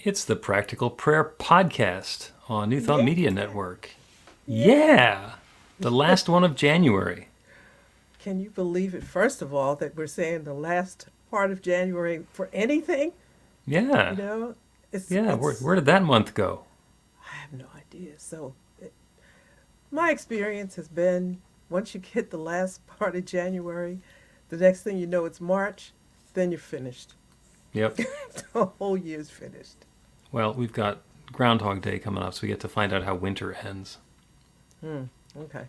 It's the Practical Prayer Podcast on New Thought Yeah. Media Network. Yeah! The last one of January. Can you believe it, first of all, that we're saying the last part of January for anything? Yeah. You know, it's, Yeah, it's where did that month go? I have no idea. My experience has been once you hit the last part of January, the next thing you know, it's March, then you're finished. Yep. The whole year's finished. Well, we've got Groundhog Day coming up, so we get to find out how winter ends. Okay.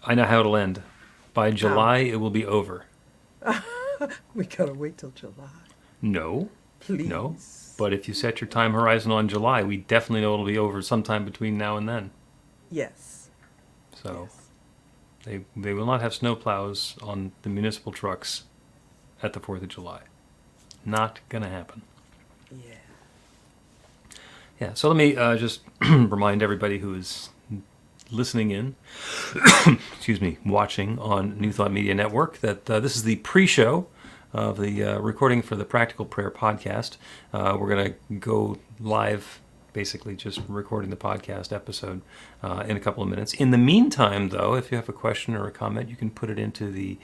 I know how it'll end. By July, it will be over. We gotta wait till July. No. Please. No. But if you set your time horizon on July, we definitely know it'll be over sometime between now and then. Yes. So Yes. they will not have snowplows on the municipal trucks at the 4th of July. Not going to happen. Yeah. Yeah, so let me just remind everybody who is listening in, excuse me, watching on New Thought Media Network, that this is the pre-show of the recording for the Practical Prayer Podcast. We're going to go live, basically just recording the podcast episode in a couple of minutes. In the meantime, though, if you have a question or a comment, you can put it into the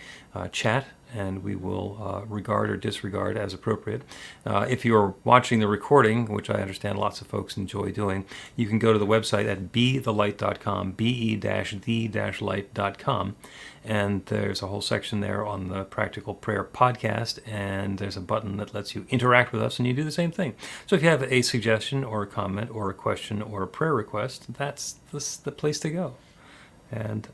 chat, and we will regard or disregard as appropriate. If you're watching the recording, which I understand lots of folks enjoy doing, you can go to the website at bethelight.com, be-the-light.com, and there's a whole section there on the Practical Prayer Podcast, and there's a button that lets you interact with us, and you do the same thing. So if you have a suggestion or a comment or a question or a prayer request, that's the place to go. And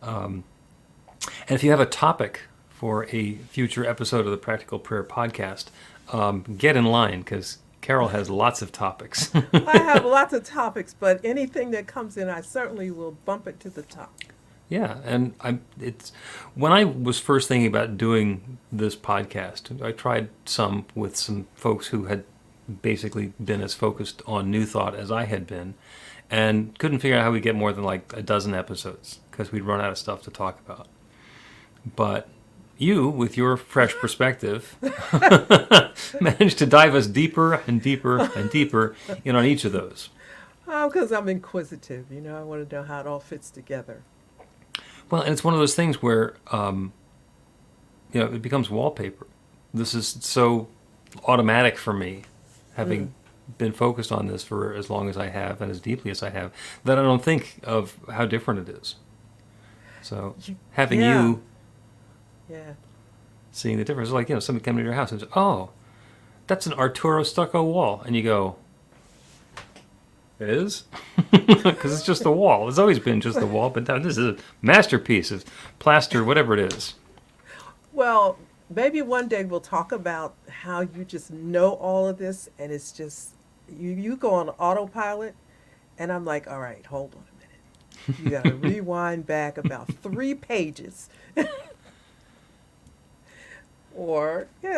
if you have a topic for a future episode of the Practical Prayer Podcast, get in line, because Carol has lots of topics. I have lots of topics, but anything that comes in, I certainly will bump it to the top. Yeah, and it's when I was first thinking about doing this podcast, I tried some with some folks who had basically been as focused on New Thought as I had been, and couldn't figure out how we get more than like a dozen episodes because we'd run out of stuff to talk about. But you, with your fresh perspective, managed to dive us deeper and deeper and deeper in on each of those. Oh, because I'm inquisitive. I want to know how it all fits together. Well, and it's one of those things where, it becomes wallpaper. This is so automatic for me, having been focused on this for as long as I have and as deeply as I have, that I don't think of how different it is. So having you seeing the difference, like, somebody coming to your house and says, oh, that's an Arturo stucco wall. And you go, it is? Because it's just a wall. It's always been just a wall, but now this is a masterpiece of plaster, whatever it is. Well, maybe one day we'll talk about how you just know all of this, and it's just, you go on autopilot, and I'm like, all right, hold on a minute. You got to rewind back about 3 pages.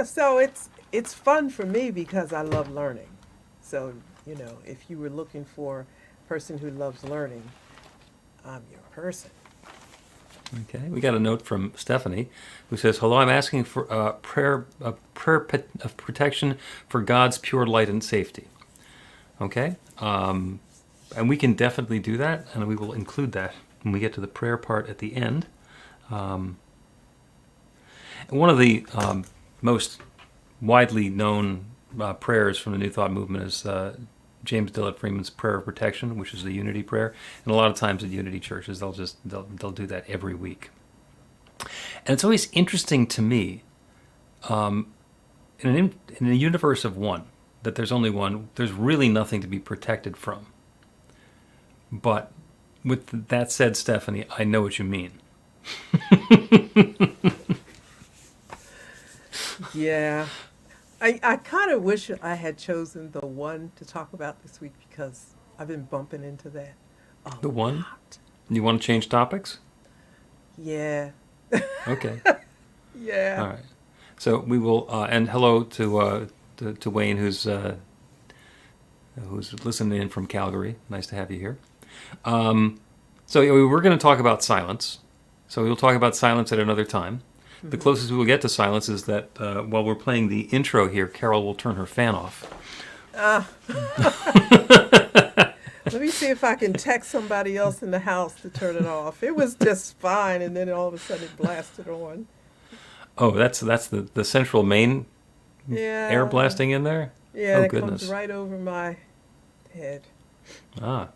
So it's fun for me because I love learning. So, if you were looking for a person who loves learning, I'm your person. Okay, we got a note from Stephanie who says, hello, I'm asking for a prayer of protection for God's pure light and safety. Okay, and we can definitely do that, and we will include that when we get to the prayer part at the end. And one of the most widely known prayers from the New Thought movement is James Dillett Freeman's prayer of protection, which is the unity prayer. And a lot of times at unity churches, they'll do that every week. And it's always interesting to me, in a universe of one, that there's only one, there's really nothing to be protected from. But with that said, Stephanie, I know what you mean. Yeah. I kind of wish I had chosen the one to talk about this week because I've been bumping into that a The one? lot. You want to change topics? Yeah. Okay. Yeah. All right. So we will, and hello to Wayne, who's listening in from Calgary. Nice to have you here. So we're going to talk about silence. So we'll talk about silence at another time. The closest we will get to silence is that while we're playing the intro here, Carol will turn her fan off. Let me see if I can text somebody else in the house to turn it off. It was just fine, and then all of a sudden it blasted on. Oh, that's the central main Yeah. air blasting in there? Yeah, Oh, that goodness. comes right over my head. Ah,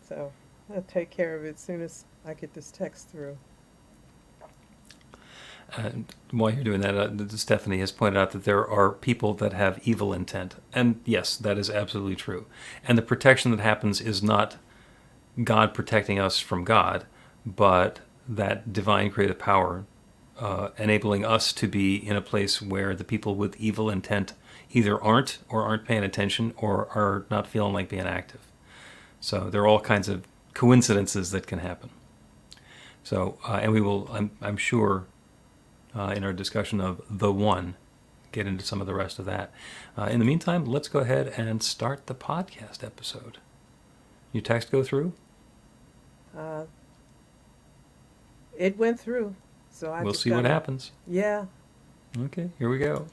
So I'll take care of it as soon as I get this text through. and while you're doing that, Stephanie has pointed out that there are people that have evil intent. And yes, that is absolutely true. And the protection that happens is not God protecting us from God, but that divine creative power enabling us to be in a place where the people with evil intent either aren't paying attention or are not feeling like being active. So there are all kinds of coincidences that can happen. So, and we will, I'm sure, in our discussion of the one, get into some of the rest of that. In the meantime, let's go ahead and start the podcast episode. Your text go through? It went through, so We'll see what happens. Yeah. Okay, here we go.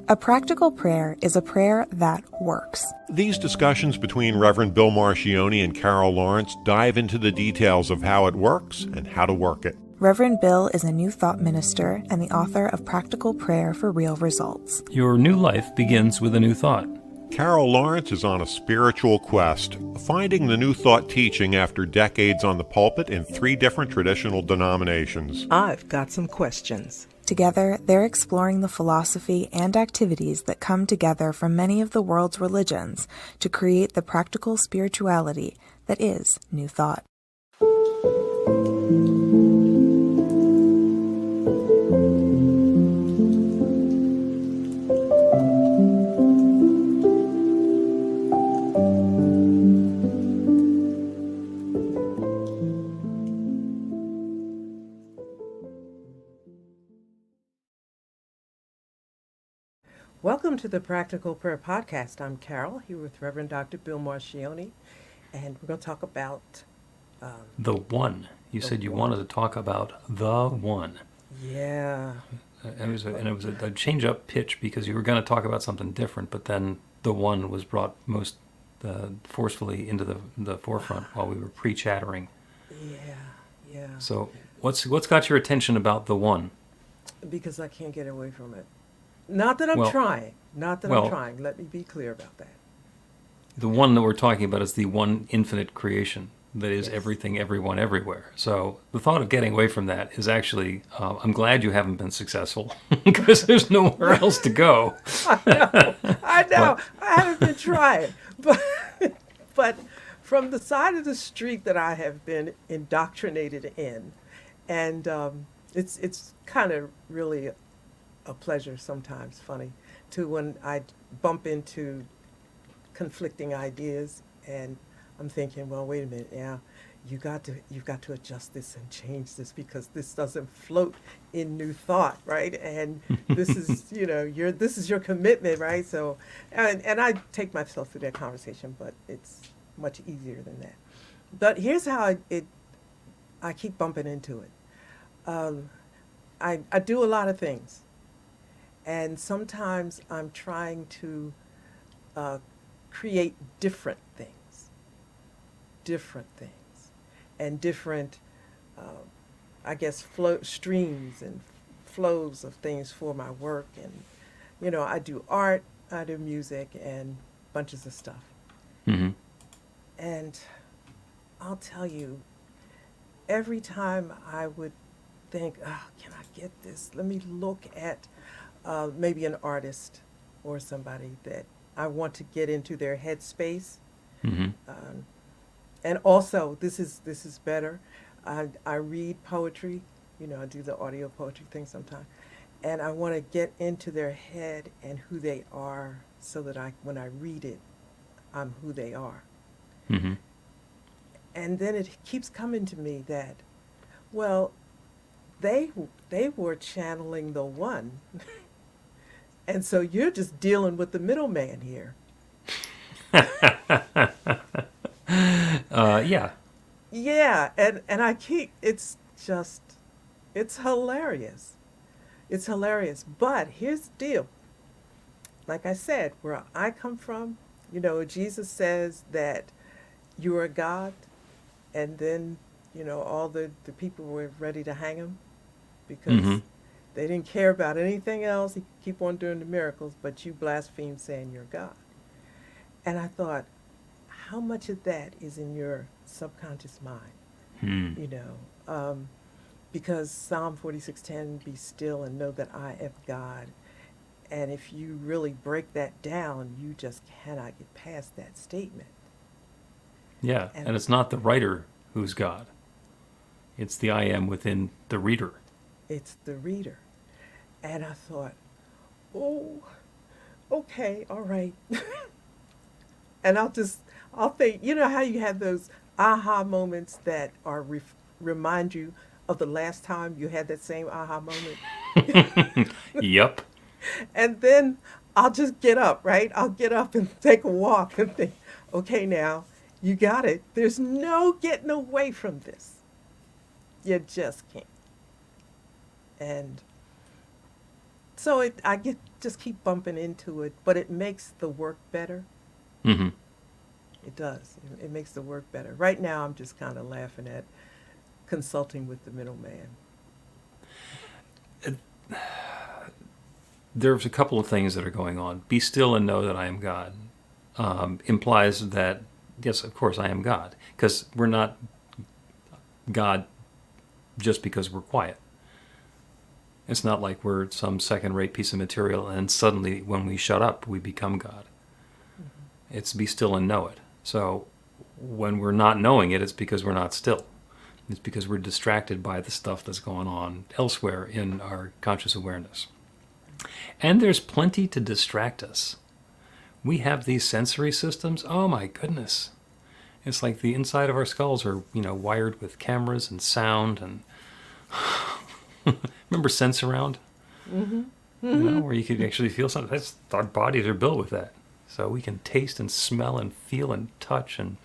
A practical prayer is a prayer that works. These discussions between Reverend Bill Marchiony and Carol Lawrence dive into the details of how it works and how to work it. Reverend Bill is a New Thought minister and the author of Practical Prayer for Real Results. Your new life begins with a new thought. Carol Lawrence is on a spiritual quest, finding the New Thought teaching after decades on the pulpit in 3 different traditional denominations. I've got some questions. Together, they're exploring the philosophy and activities that come together from many of the world's religions to create the practical spirituality that is New Thought. Welcome to the Practical Prayer Podcast. I'm Carol, here with Reverend Dr. Bill Marchiony, and we're going to talk about The one. You said you wanted to talk about the one. yeah. And it was a change-up pitch because you were going to talk about something different, but then the one was brought most forcefully into the forefront while we were pre-chattering. Yeah. So what's got your attention about the one? Because I can't get away from it. Not that I'm Well- trying. Not that well- I'm trying. Let me be clear about that. The one that we're talking about is the one infinite creation that is Yes. everything, everyone, everywhere. So the thought of getting away from that is actually, I'm glad you haven't been successful because there's nowhere else to go. I know. I haven't been trying. But from the side of the street that I have been indoctrinated in, and it's kind of really a pleasure sometimes, funny, to when I bump into conflicting ideas and I'm thinking, well, wait a minute, yeah, you've got to adjust this and change this because this doesn't float in New Thought, right? And this is, this is your commitment, right? So, and I take myself through that conversation, but it's much easier than that. But here's how I keep bumping into it. I do a lot of things. And sometimes I'm trying to create different things, and different, I guess, streams and flows of things for my work. And, I do art, I do music, and bunches of stuff. Mm-hmm. And I'll tell you, every time I would think, can I get this? Let me look at maybe an artist or somebody that I want to get into their headspace. Mm-hmm. And also, this is better. I read poetry. I do the audio poetry thing sometimes. And I want to get into their head and who they are so that when I read it, I'm who they are. Mm-hmm. And then it keeps coming to me that, well, they were channeling the one. And so you're just dealing with the middleman here. Yeah. Yeah, and it's hilarious. It's hilarious. But here's the deal. Like I said, where I come from, Jesus says that you are God, and then, all the people were ready to hang him Mm-hmm. because they didn't care about anything else. He could keep on doing the miracles, but you blaspheme saying you're God. And I thought, how much of that is in your subconscious mind? Hmm. Because Psalm 46:10, be still and know that I am God. And if you really break that down, you just cannot get past that statement. Yeah, And and it's not the writer who's God. It's the I am within the reader. it's the reader. And I thought, oh, okay, all right. And I'll think, how you have those aha moments that are remind you of the last time you had that same aha moment. Yep. And then I'll just get up, right? I'll get up and take a walk and think, okay, now you got it. There's no getting away from this. You just can't. And so just keep bumping into it, but it makes the work better. Mm-hmm. It does. It makes the work better. Right now, I'm just kind of laughing at consulting with the middleman. There's a couple of things that are going on. Be still and know that I am God implies that, yes, of course, I am God. Because we're not God just because we're quiet. It's not like we're some second-rate piece of material and suddenly when we shut up, we become God. Mm-hmm. It's be still and know it. So when we're not knowing it, it's because we're not still. It's because we're distracted by the stuff that's going on elsewhere in our conscious awareness. And there's plenty to distract us. We have these sensory systems. Oh my goodness. It's like the inside of our skulls are, wired with cameras and sound and remember Sense-Around? Mm-hmm. Mm-hmm. Where you could actually feel something. That's our bodies are built with that. So we can taste and smell and feel and touch and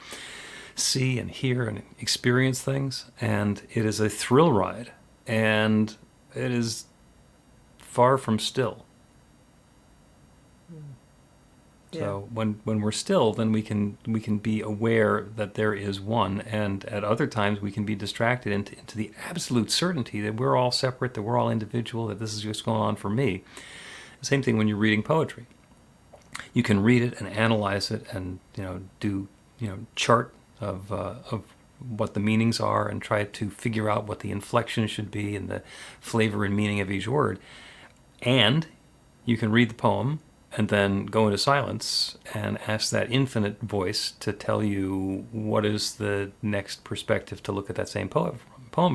see and hear and experience things. And it is a thrill ride. And it is far from still. Yeah. So when we're still, then we can be aware that there is one, and at other times we can be distracted into the absolute certainty that we're all separate, that we're all individual, that this is just going on for me. The same thing when you're reading poetry. You can read it and analyze it, and do chart of what the meanings are, and try to figure out what the inflection should be and the flavor and meaning of each word. And you can read the poem and then go into silence and ask that infinite voice to tell you what is the next perspective to look at that same poem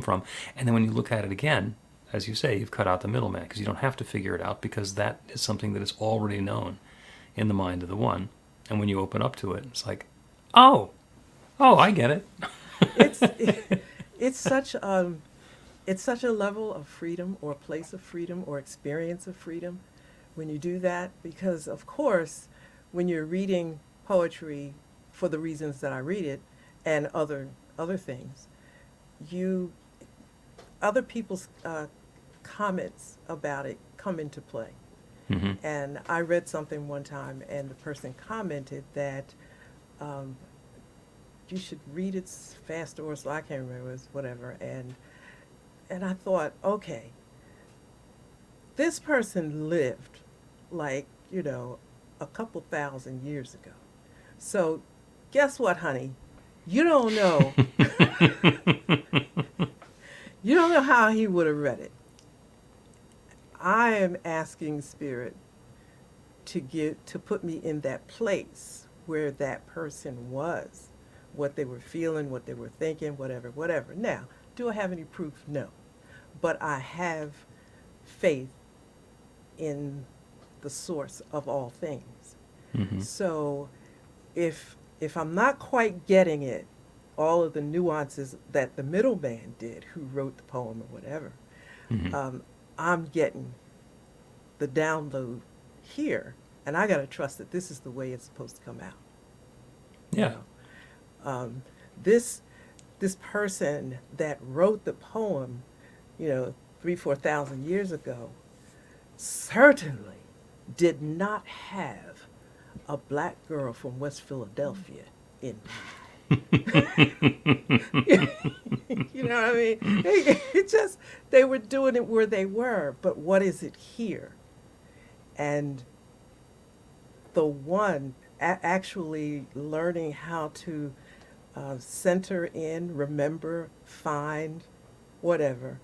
from. And then when you look at it again, as you say, you've cut out the middleman, because you don't have to figure it out, because that is something that is already known in the mind of the one. And when you open up to it, it's like, oh, I get it. It's such a level of freedom, or a place of freedom, or experience of freedom when you do that, because of course when you're reading poetry for the reasons that I read it and other things, other people's comments about it come into play. Mm-hmm. And I read something one time, and the person commented that you should read it faster or slow. I can't remember, it was whatever. And I thought, okay, this person lived like, a couple thousand years ago. So guess what, honey? You don't know. You don't know how he would have read it. I am asking Spirit to put me in that place where that person was, what they were feeling, what they were thinking, whatever. Now, do I have any proof? No. But I have faith in the source of all things. Mm-hmm. So if I'm not quite getting it, all of the nuances that the middleman did, who wrote the poem or whatever, Mm-hmm. I'm getting the download here, and I got to trust that this is the way it's supposed to come out. Yeah. This person that wrote the poem, 3,000-4,000 years ago, certainly did not have a black girl from West Philadelphia in you know what I mean? It just, they were doing it where they were, but what is it here? And the one actually learning how to center in, remember, find, whatever,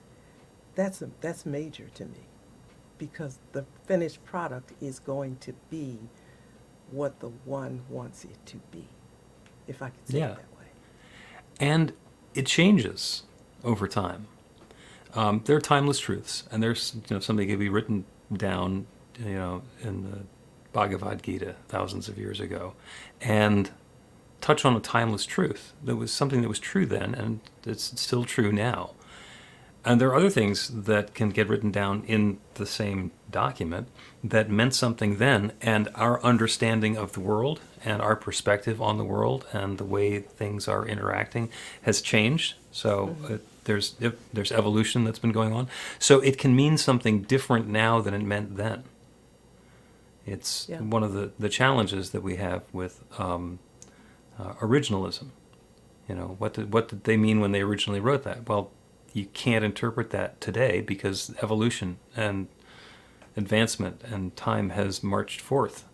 that's major to me, because the finished product is going to be what the one wants it to be, if I could say Yeah. it that way. And it changes over time. There are timeless truths, and there's something could be written down, in the Bhagavad Gita thousands of years ago, and touch on a timeless truth that was something that was true then, and it's still true now. And there are other things that can get written down in the same document that meant something then, and our understanding of the world and our perspective on the world and the way things are interacting has changed. So there's evolution that's been going on. So it can mean something different now than it meant then. It's one of the challenges that we have with originalism. What did they mean when they originally wrote that? Well, you can't interpret that today because evolution and advancement and time has marched forth.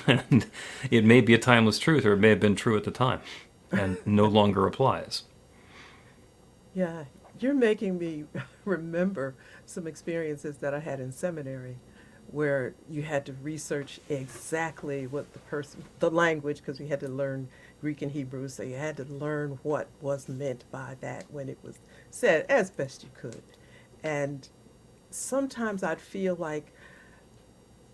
And it may be a timeless truth, or it may have been true at the time and no longer applies. Yeah, you're making me remember some experiences that I had in seminary where you had to research exactly what the language, because we had to learn Greek and Hebrew, so you had to learn what was meant by that when it was said as best you could. And sometimes I'd feel like,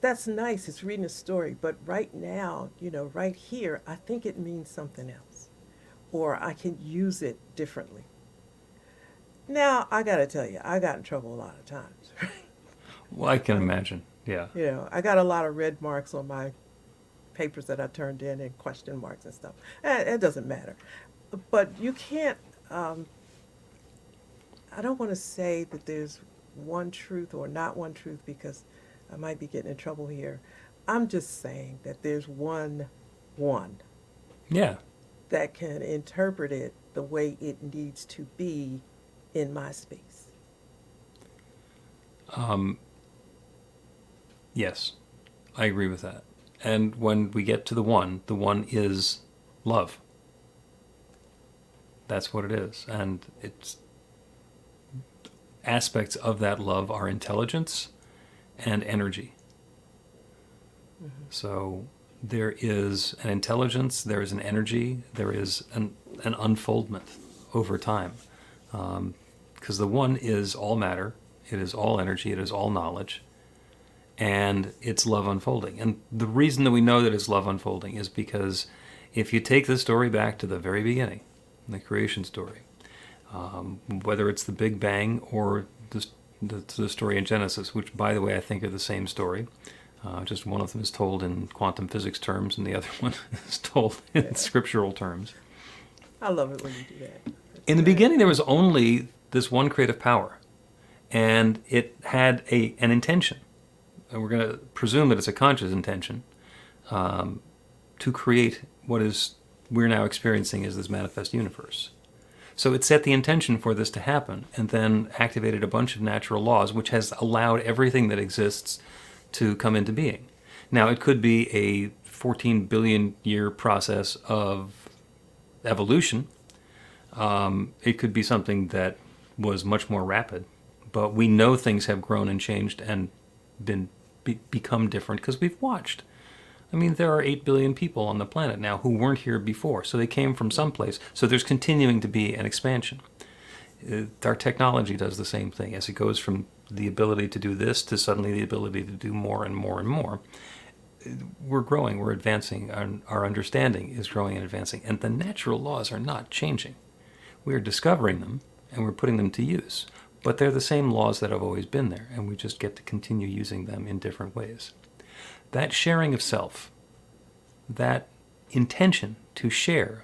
that's nice, it's reading a story, but right now, right here, I think it means something else, or I can use it differently. Now, I gotta tell you, I got in trouble a lot of times. Well, I can imagine, yeah. I got a lot of red marks on my papers that I turned in, and question marks and stuff. It doesn't matter. But you can't, I don't want to say that there's one truth or not one truth, because I might be getting in trouble here. I'm just saying that there's one Yeah. that can interpret it the way it needs to be in my space. Yes, I agree with that. And when we get to the one is love. That's what it is. And it's aspects of that love are intelligence and energy. Mm-hmm. So there is an intelligence, there is an energy, there is an unfoldment over time. Because the one is all matter, it is all energy, it is all knowledge, and it's love unfolding. And the reason that we know that it's love unfolding is because if you take the story back to the very beginning, the creation story, whether it's the Big Bang or the story in Genesis, which, by the way, I think are the same story, just one of them is told in quantum physics terms and the other one is told in scriptural terms. I love it when you do that. In the beginning, there was only this one creative power, and it had an intention. And we're going to presume that it's a conscious intention to create what we're now experiencing as this manifest universe. So it set the intention for this to happen, and then activated a bunch of natural laws, which has allowed everything that exists to come into being. Now, it could be a 14 billion year process of evolution. It could be something that was much more rapid, but we know things have grown and changed and become different because we've watched. I mean, there are 8 billion people on the planet now who weren't here before, so they came from someplace. So there's continuing to be an expansion. Our technology does the same thing. As it goes from the ability to do this to suddenly the ability to do more and more and more, we're growing, we're advancing, our understanding is growing and advancing, and the natural laws are not changing. We are discovering them, and we're putting them to use. But they're the same laws that have always been there, and we just get to continue using them in different ways. That sharing of self, that intention to share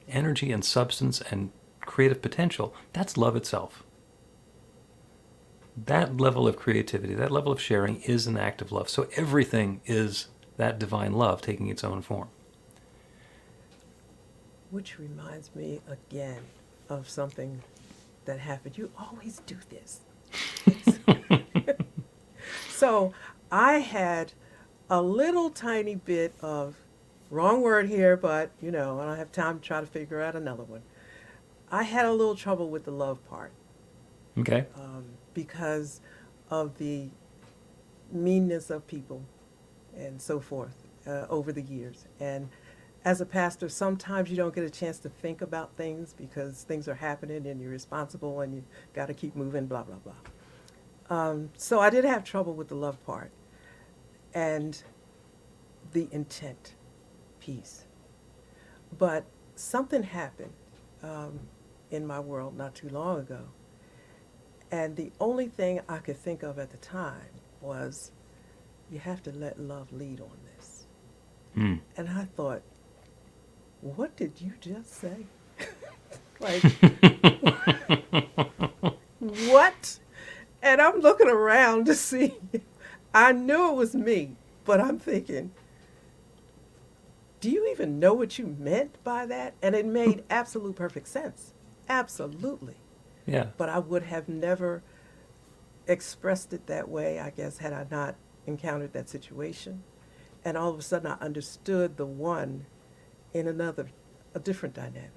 energy and substance and creative potential, that's love itself. that level of creativity, that level of sharing is an act of love. So everything is that divine love taking its own form. Which reminds me again of something that happened. You always do this. So I had a little tiny bit of, wrong word here, but I don't have time to try to figure out another one. I had a little trouble with the love part Okay? because of the meanness of people and so forth over the years. And as a pastor, sometimes you don't get a chance to think about things because things are happening and you're responsible and you got to keep moving, blah, blah, blah. So I did have trouble with the love part and the intent piece. But something happened in my world not too long ago. And the only thing I could think of at the time was, you have to let love lead on this. Mm. And I thought, what did you just say? Like, what? And I'm looking around to see. I knew it was me, but I'm thinking, do you even know what you meant by that? And it made absolute perfect sense. Absolutely. Yeah. But I would have never expressed it that way, I guess, had I not encountered that situation. And all of a sudden I understood the one in a different dynamic.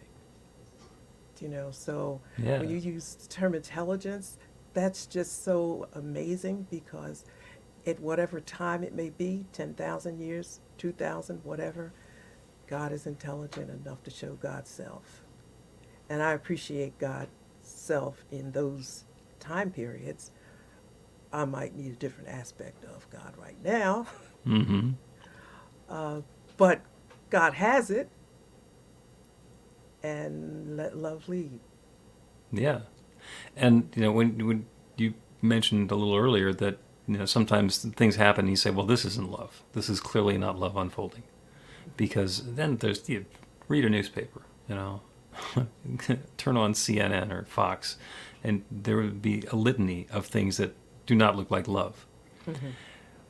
So Yeah. when you use the term intelligence, that's just so amazing because at whatever time it may be, 10,000 years, 2,000, whatever, God is intelligent enough to show God's self. And I appreciate God's self in those time periods. I might need a different aspect of God right now, Mm-hmm. but God has it, and let love lead. Yeah. And, when you mentioned a little earlier that, sometimes things happen and you say, well, this isn't love. This is clearly not love unfolding. Because then read a newspaper, turn on CNN or Fox, and there would be a litany of things that do not look like love. Mm-hmm.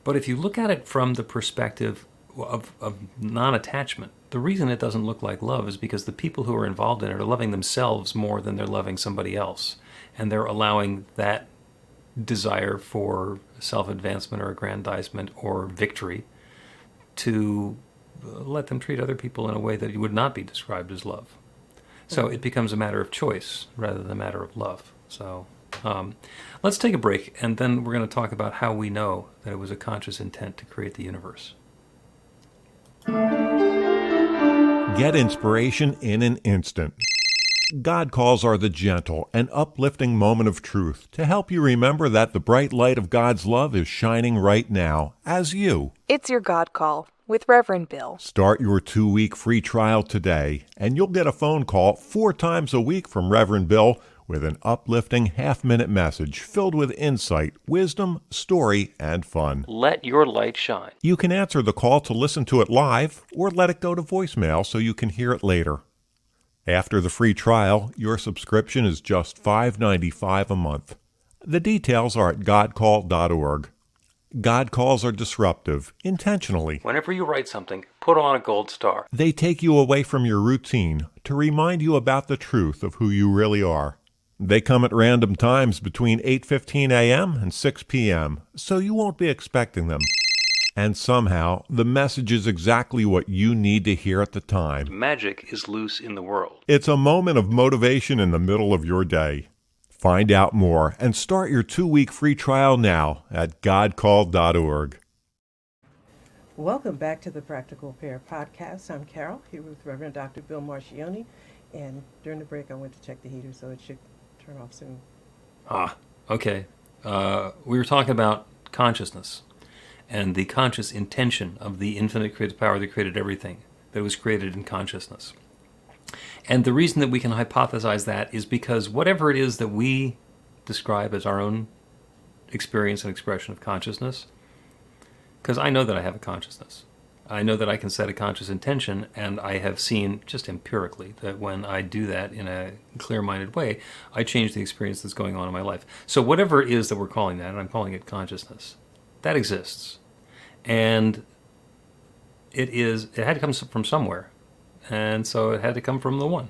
But if you look at it from the perspective of non-attachment, the reason it doesn't look like love is because the people who are involved in it are loving themselves more than they're loving somebody else. And they're allowing that desire for self-advancement or aggrandizement or victory to let them treat other people in a way that would not be described as love. So it becomes a matter of choice rather than a matter of love. So let's take a break, and then we're going to talk about how we know that it was a conscious intent to create the universe. Get inspiration in an instant. God calls are the gentle and uplifting moment of truth to help you remember that the bright light of God's love is shining right now as you It's your God Call with Reverend Bill. start your 2-week free trial today, and you'll get a phone call 4 times a week from Reverend Bill with an uplifting half-minute message filled with insight, wisdom, story, and fun. Let your light shine. You can answer the call to listen to it live or let it go to voicemail so you can hear it later. After the free trial, your subscription is just $5.95 a month. The details are at godcall.org. God calls are disruptive, intentionally. Whenever you write something, put on a gold star. They take you away from your routine to remind you about the truth of who you really are. They come at random times between 8:15 a.m. and 6 p.m., so you won't be expecting them. And somehow, the message is exactly what you need to hear at the time. Magic is loose in the world. It's a moment of motivation in the middle of your day. Find out more and start your 2-week free trial now at godcall.org. Welcome back to the Practical Pair Podcast. I'm Carol, here with Reverend Dr. Bill Marchiony. And during the break, I went to check the heater, so it should turn off soon. Okay. We were talking about consciousness and the conscious intention of the infinite creative power that created everything, that was created in consciousness. And the reason that we can hypothesize that is because whatever it is that we describe as our own experience and expression of consciousness, because I know that I have a consciousness. I know that I can set a conscious intention, and I have seen just empirically that when I do that in a clear-minded way, I change the experience that's going on in my life. So whatever it is that we're calling that, and I'm calling it consciousness, that exists. And it had to come from somewhere. And so it had to come from the one.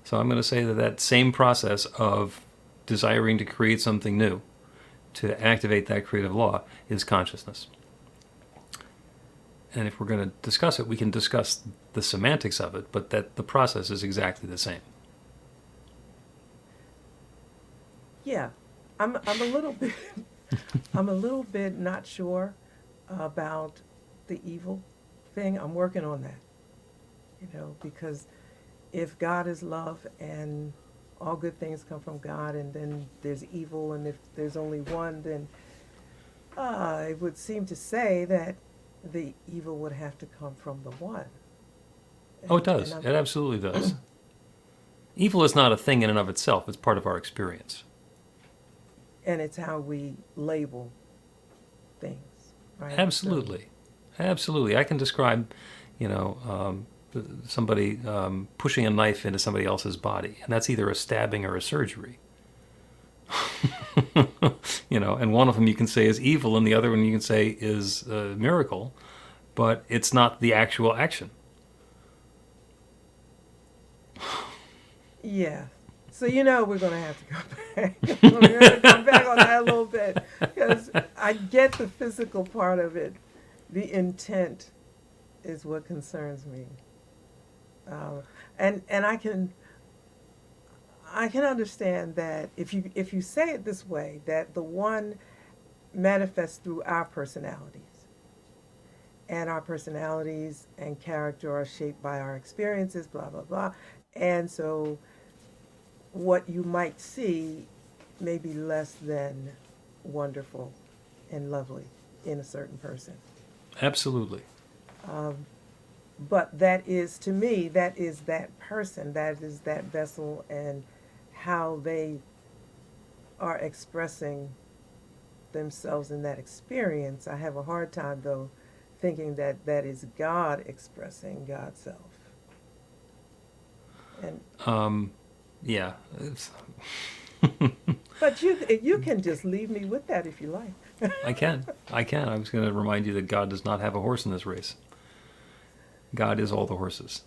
So I'm going to say that that same process of desiring to create something new, to activate that creative law, is consciousness. And if we're going to discuss it, we can discuss the semantics of it, but that the process is exactly the same. Yeah, I'm a little bit I'm a little bit not sure about the evil thing. I'm working on that, because if God is love and all good things come from God, and then there's evil, and if there's only one, then it would seem to say that the evil would have to come from the one. Oh, it does. It absolutely does. Evil is not a thing in and of itself. It's part of our experience. And it's how we label things, right? Absolutely. Absolutely. I can describe, somebody pushing a knife into somebody else's body, and that's either a stabbing or a surgery. And one of them you can say is evil, and the other one you can say is a miracle, but it's not the actual action. Yeah. So we're going to have to go back. We're going to come back on that a little bit, because I get the physical part of it. The intent is what concerns me, and I can understand that if you say it this way, that the one manifests through our personalities, and our personalities and character are shaped by our experiences, blah blah blah, and so what you might see may be less than wonderful and lovely in a certain person. Absolutely. But that is, to me, that is that person, that is that vessel, and how they are expressing themselves in that experience. I have a hard time, though, thinking that that is God expressing God's self. And Yeah. but you can just leave me with that if you like. I can. I was going to remind you that God does not have a horse in this race. God is all the horses.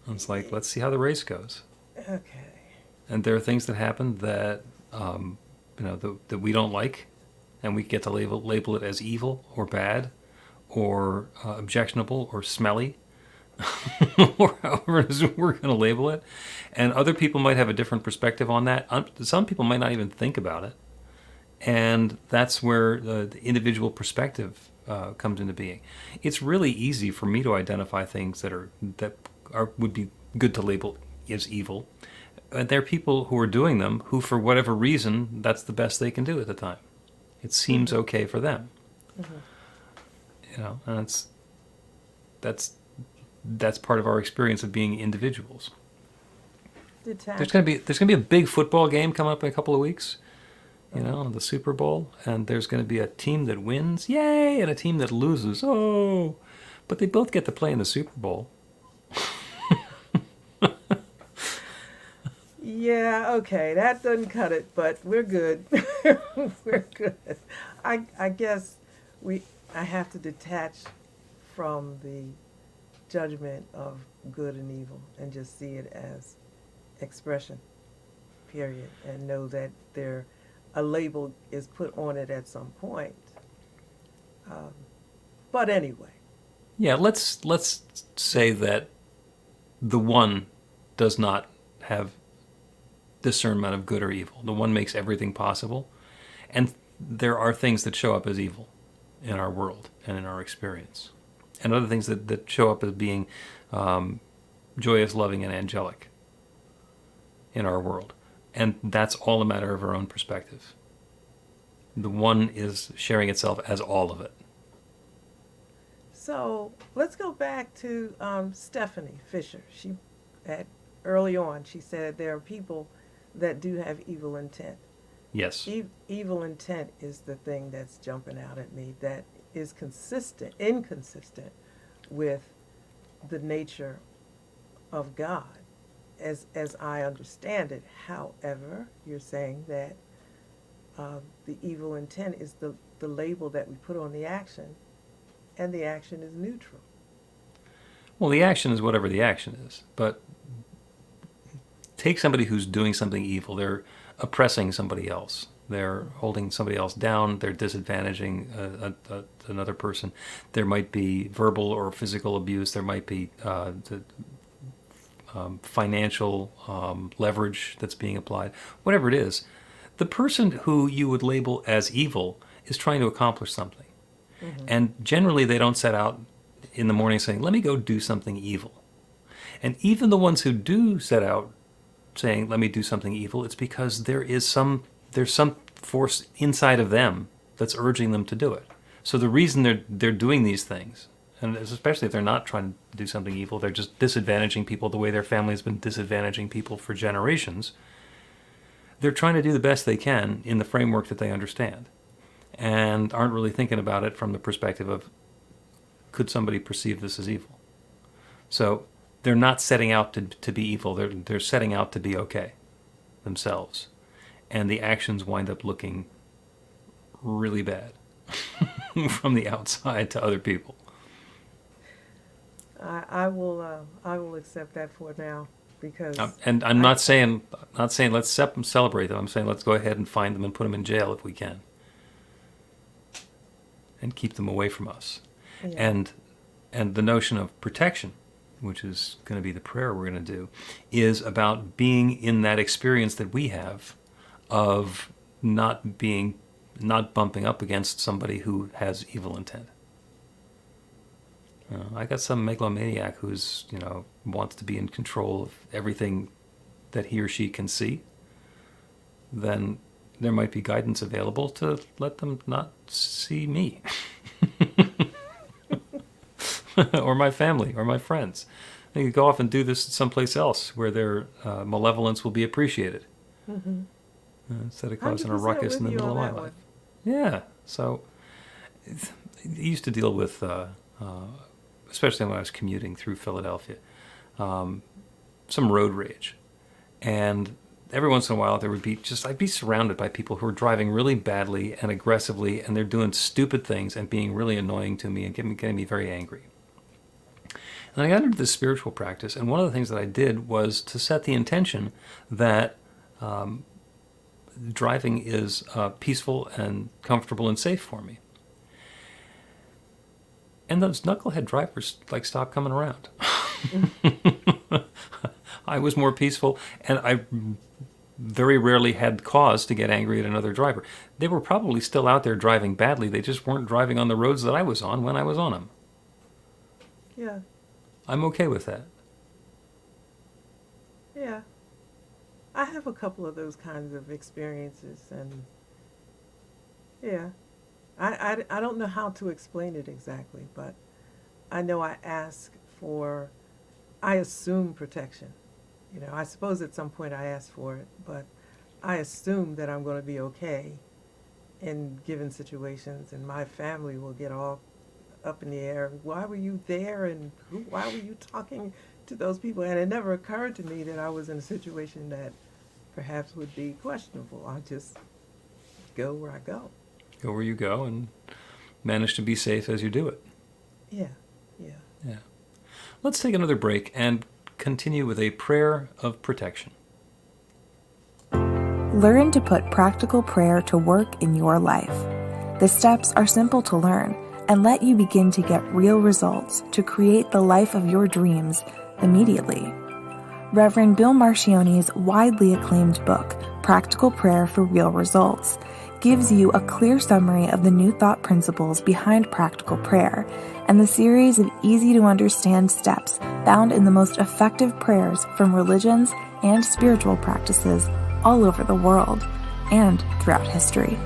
And it's like, let's see how the race goes. Okay. And there are things that happen that that we don't like, and we get to label it as evil or bad, or objectionable or smelly, or however it is we're going to label it. And other people might have a different perspective on that. Some people might not even think about it. And that's where the individual perspective comes into being. It's really easy for me to identify things that would be good to label as evil. And there are people who are doing them who, for whatever reason, that's the best they can do at the time. It seems okay for them. Mm-hmm. And that's part of our experience of being individuals. There's gonna be a big football game coming up in a couple of weeks. The Super Bowl, and there's going to be a team that wins, yay, and a team that loses, oh, but they both get to play in the Super Bowl. Yeah, okay, that doesn't cut it, but we're good. We're good. I guess I have to detach from the judgment of good and evil and just see it as expression, period, and know that a label is put on it at some point. But anyway. Yeah, let's say that the one does not have discernment of good or evil. The one makes everything possible. And there are things that show up as evil in our world and in our experience. And other things that show up as being joyous, loving, and angelic in our world. And that's all a matter of our own perspective. The one is sharing itself as all of it. So let's go back to Stephanie Fisher. Early on, she said there are people that do have evil intent. Yes. Evil intent is the thing that's jumping out at me, that is inconsistent with the nature of God, as I understand it. However, you're saying that the evil intent is the label that we put on the action, and the action is neutral. Well, the action is whatever the action is. But take somebody who's doing something evil. They're oppressing somebody else. They're holding somebody else down. They're disadvantaging another person. There might be verbal or physical abuse. There might be financial leverage that's being applied. Whatever it is, the person who you would label as evil is trying to accomplish something. Mm-hmm. And generally they don't set out in the morning saying, let me go do something evil. And even the ones who do set out saying, let me do something evil, it's because there's some force inside of them that's urging them to do it. So the reason they're doing these things, and especially if they're not trying to do something evil, they're just disadvantaging people the way their family's been disadvantaging people for generations, they're trying to do the best they can in the framework that they understand, and aren't really thinking about it from the perspective of, could somebody perceive this as evil? So they're not setting out to be evil. They're setting out to be okay themselves. And the actions wind up looking really bad from the outside to other people. I will accept that for now, because and I'm not saying let's celebrate them. I'm saying let's go ahead and find them and put them in jail if we can, and keep them away from us. Yeah. And the notion of protection, which is going to be the prayer we're going to do, is about being in that experience that we have of not bumping up against somebody who has evil intent. I got some megalomaniac who's, wants to be in control of everything that he or she can see. Then there might be guidance available to let them not see me. Or my family, or my friends. They could go off and do this someplace else where their malevolence will be appreciated. Mm-hmm. Instead of causing a ruckus in the middle of my life. Yeah, so I used to deal with, especially when I was commuting through Philadelphia, some road rage. And every once in a while there would be I'd be surrounded by people who were driving really badly and aggressively, and they're doing stupid things and being really annoying to me and getting me very angry. And I got into this spiritual practice, and one of the things that I did was to set the intention that driving is peaceful and comfortable and safe for me. And those knucklehead drivers stopped coming around. I was more peaceful, and I very rarely had cause to get angry at another driver. They were probably still out there driving badly. They just weren't driving on the roads that I was on when I was on them. Yeah. I'm okay with that. Yeah. I have a couple of those kinds of experiences, and yeah. I don't know how to explain it exactly, but I know I assume protection. I suppose at some point I ask for it, but I assume that I'm going to be okay in given situations, and my family will get all up in the air. Why were you there, and why were you talking to those people? And it never occurred to me that I was in a situation that perhaps would be questionable. I just go where I go. Go where you go and manage to be safe as you do it. Yeah. Let's take another break and continue with a prayer of protection. Learn to put practical prayer to work in your life. The steps are simple to learn and let you begin to get real results to create the life of your dreams immediately. Reverend Bill Marchiony's widely acclaimed book, Practical Prayer for Real Results, gives you a clear summary of the New Thought principles behind practical prayer and the series of easy-to-understand steps found in the most effective prayers from religions and spiritual practices all over the world and throughout history.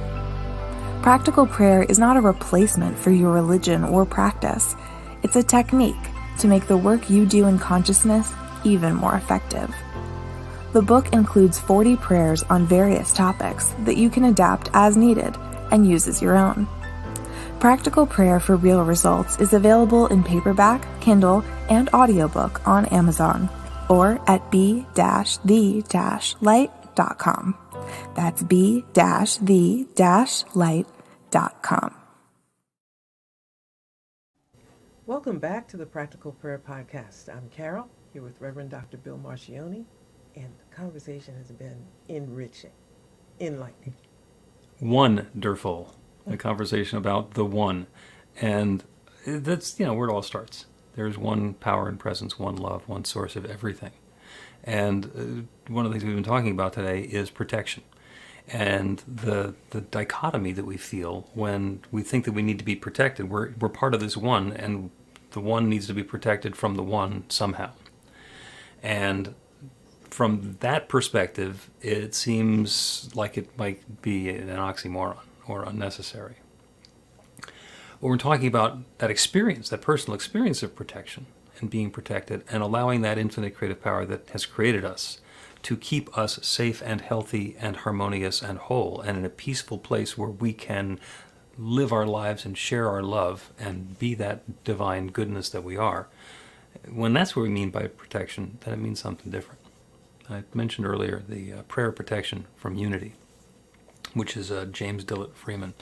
Practical prayer is not a replacement for your religion or practice. It's a technique to make the work you do in consciousness even more effective. The book includes 40 prayers on various topics that you can adapt as needed and use as your own. Practical Prayer for Real Results is available in paperback, Kindle, and audiobook on Amazon or at b-the-light.com. That's b-the-light.com. Welcome back to the Practical Prayer Podcast. I'm Carol, here with Reverend Dr. Bill Marchiony, and the conversation has been enriching, enlightening. Wonderful. A conversation about the one. And that's, where it all starts. There's one power and presence, one love, one source of everything. And one of the things we've been talking about today is protection. And the dichotomy that we feel when we think that we need to be protected. We're part of this one, and the one needs to be protected from the one somehow. And from that perspective, it seems like it might be an oxymoron or unnecessary. When we're talking about that experience, that personal experience of protection and being protected, and allowing that infinite creative power that has created us to keep us safe and healthy and harmonious and whole and in a peaceful place where we can live our lives and share our love and be that divine goodness that we are. When that's what we mean by protection, then it means something different. I mentioned earlier the prayer of protection from unity, which is James Dillett Freeman,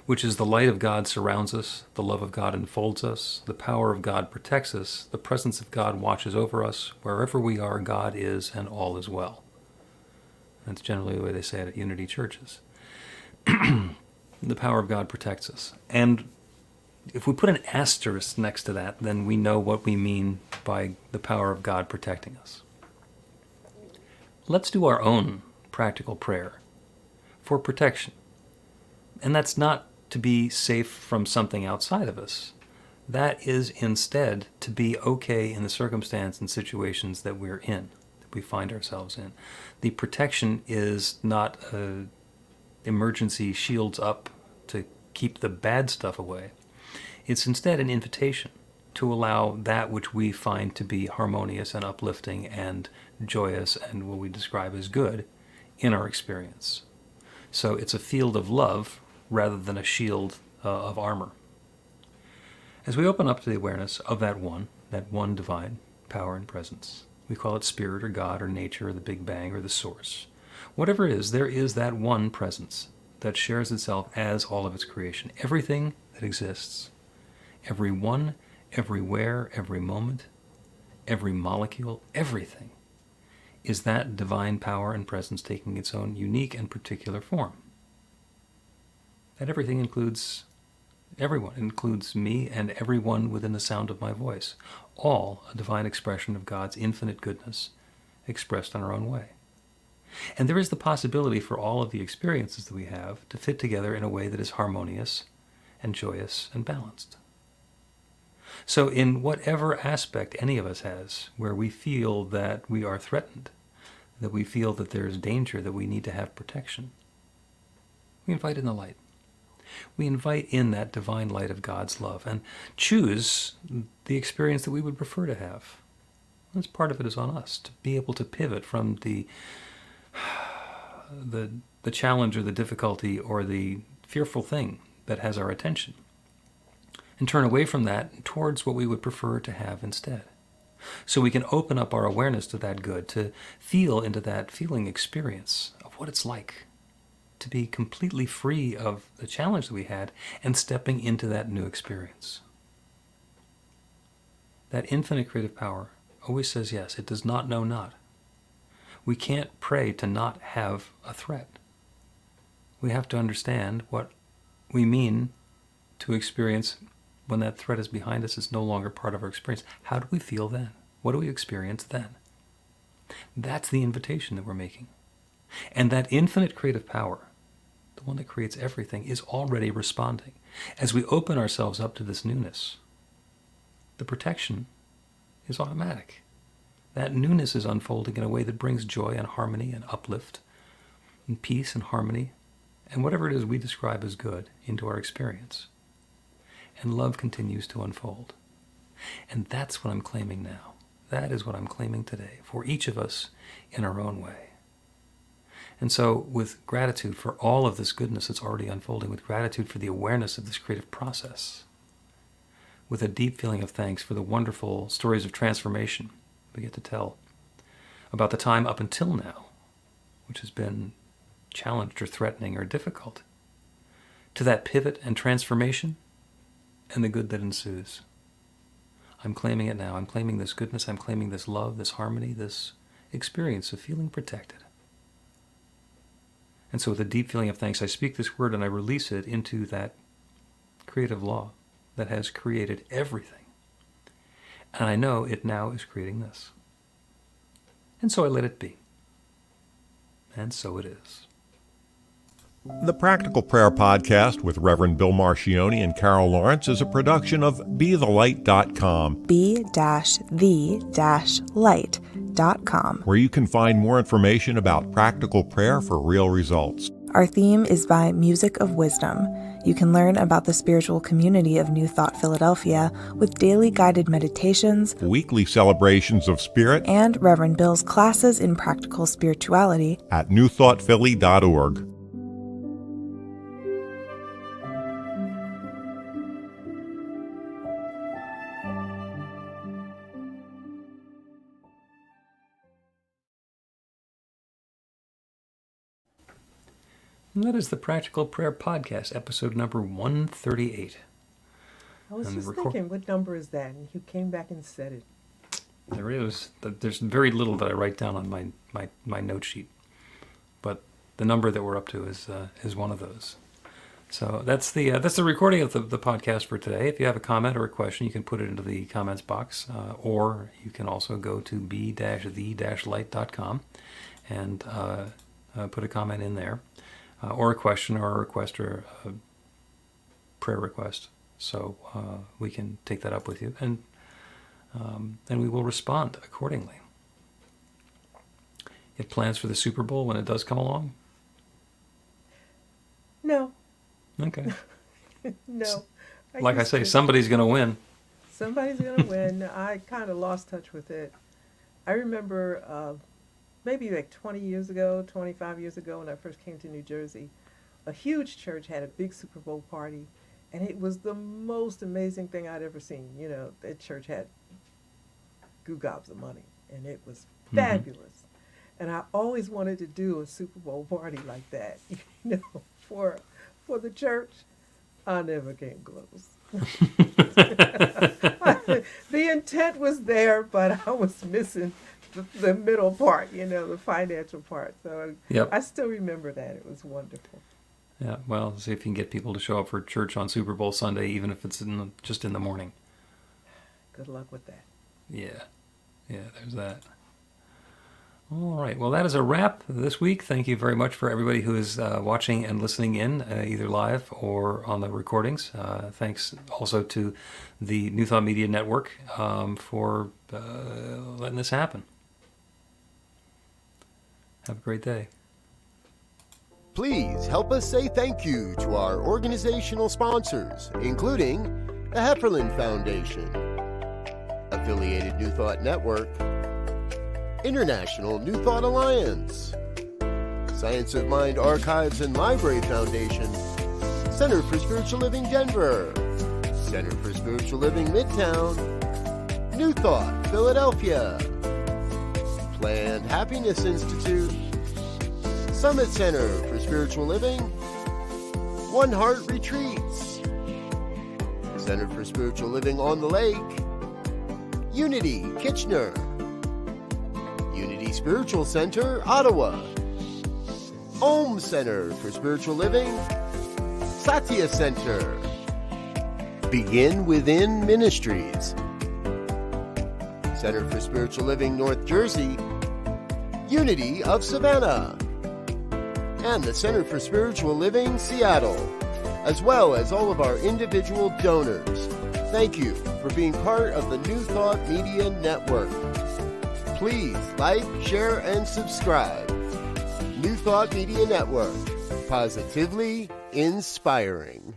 which is the light of God surrounds us, the love of God enfolds us, the power of God protects us, the presence of God watches over us, wherever we are, God is, and all is well. That's generally the way they say it at Unity churches. The power of God protects us. And if we put an asterisk next to that, then we know what we mean by the power of God protecting us. Let's do our own practical prayer for protection. And that's not to be safe from something outside of us. That is instead to be okay in the circumstance and situations that we're in, that we find ourselves in. The protection is not emergency shields up to keep the bad stuff away. It's instead an invitation to allow that which we find to be harmonious and uplifting and joyous and what we describe as good in our experience. So it's a field of love rather than a shield of armor. As we open up to the awareness of that one divine power and presence, we call it spirit or God or nature or the Big Bang or the source. Whatever it is, there is that one presence that shares itself as all of its creation. Everything that exists, everyone, everywhere, every moment, every molecule, everything is that divine power and presence taking its own unique and particular form. That everything includes everyone, includes me and everyone within the sound of my voice. All a divine expression of God's infinite goodness expressed in our own way. And there is the possibility for all of the experiences that we have to fit together in a way that is harmonious and joyous and balanced. So in whatever aspect any of us has, where we feel that we are threatened, that we feel that there is danger, that we need to have protection, we invite in the light. We invite in that divine light of God's love and choose the experience that we would prefer to have. That's part of it is on us, to be able to pivot from the challenge or the difficulty or the fearful thing that has our attention and turn away from that towards what we would prefer to have instead. So we can open up our awareness to that good, to feel into that feeling experience of what it's like to be completely free of the challenge that we had and stepping into that new experience. That infinite creative power always says yes. It does not know not. We can't pray to not have a threat. We have to understand what we mean to experience when that threat is behind us, is no longer part of our experience. How do we feel then? What do we experience then? That's the invitation that we're making. And that infinite creative power, the one that creates everything, is already responding. As we open ourselves up to this newness, the protection is automatic. That newness is unfolding in a way that brings joy and harmony and uplift and peace and harmony and whatever it is we describe as good into our experience. And love continues to unfold. And that's what I'm claiming now. That is what I'm claiming today for each of us in our own way. And so with gratitude for all of this goodness that's already unfolding, with gratitude for the awareness of this creative process, with a deep feeling of thanks for the wonderful stories of transformation we get to tell about the time up until now, which has been challenged or threatening or difficult, to that pivot and transformation and the good that ensues. I'm claiming it now. I'm claiming this goodness. I'm claiming this love, this harmony, this experience of feeling protected. And so with a deep feeling of thanks, I speak this word and I release it into that creative law that has created everything. And I know it now is creating this. And so I let it be. And so it is. The Practical Prayer Podcast with Reverend Bill Marchiony and Carol Lawrence is a production of BeTheLight.com. be-the-light.com. Where you can find more information about practical prayer for real results. Our theme is by Music of Wisdom. You can learn about the spiritual community of New Thought Philadelphia with daily guided meditations, Weekly celebrations of spirit, and Reverend Bill's classes in practical spirituality at newthoughtphilly.org. And that is the Practical Prayer Podcast, episode number 138. I was And just record- thinking, what number is that? And you came back and said it. There's very little that I write down on my note sheet, but the number that we're up to is one of those. So that's the recording of the podcast for today. If you have a comment or a question, you can put it into the comments box, or you can also go to be-the-light.com and put a comment in there, or a question or a request or a prayer request. So we can take that up with you, and we will respond accordingly. You have plans for the Super Bowl when it does come along? No, Okay. no. Like I used say, to. somebody's going to win. Somebody's going to win. I kind of lost touch with it. I remember maybe like 20 years ago, 25 years ago, when I first came to New Jersey, a huge church had a big Super Bowl party, and it was the most amazing thing I'd ever seen. You know, that church had gobs of money, and it was fabulous. And I always wanted to do a Super Bowl party like that, you know, for the church. I never came close. The intent was there, but I was missing the middle part, you know, the financial part. So Yep. I still remember that. It was wonderful. Yeah, well, see if you can get people to show up for church on Super Bowl Sunday, even if it's just in the morning. Good luck with that. Yeah, there's that. All right, well, that is a wrap this week. Thank you very much for everybody who is watching and listening in, either live or on the recordings. Thanks also to the New Thought Media Network for letting this happen. Have a great day. Please help us say thank you to our organizational sponsors, including the Hefferland Foundation, Affiliated New Thought Network, International New Thought Alliance, Science of Mind Archives and Library Foundation, Center for Spiritual Living Denver, Center for Spiritual Living Midtown, New Thought Philadelphia, Planned Happiness Institute, Summit Center for Spiritual Living, One Heart Retreats, Center for Spiritual Living on the Lake, Unity Kitchener, Unity Spiritual Center, Ottawa, Om Center for Spiritual Living, Satya Center, Begin Within Ministries, Center for Spiritual Living North Jersey, Unity of Savannah, and the Center for Spiritual Living Seattle, as well as all of our individual donors. Thank you for being part of the New Thought Media Network. Please like, share, and subscribe. New Thought Media Network, positively inspiring.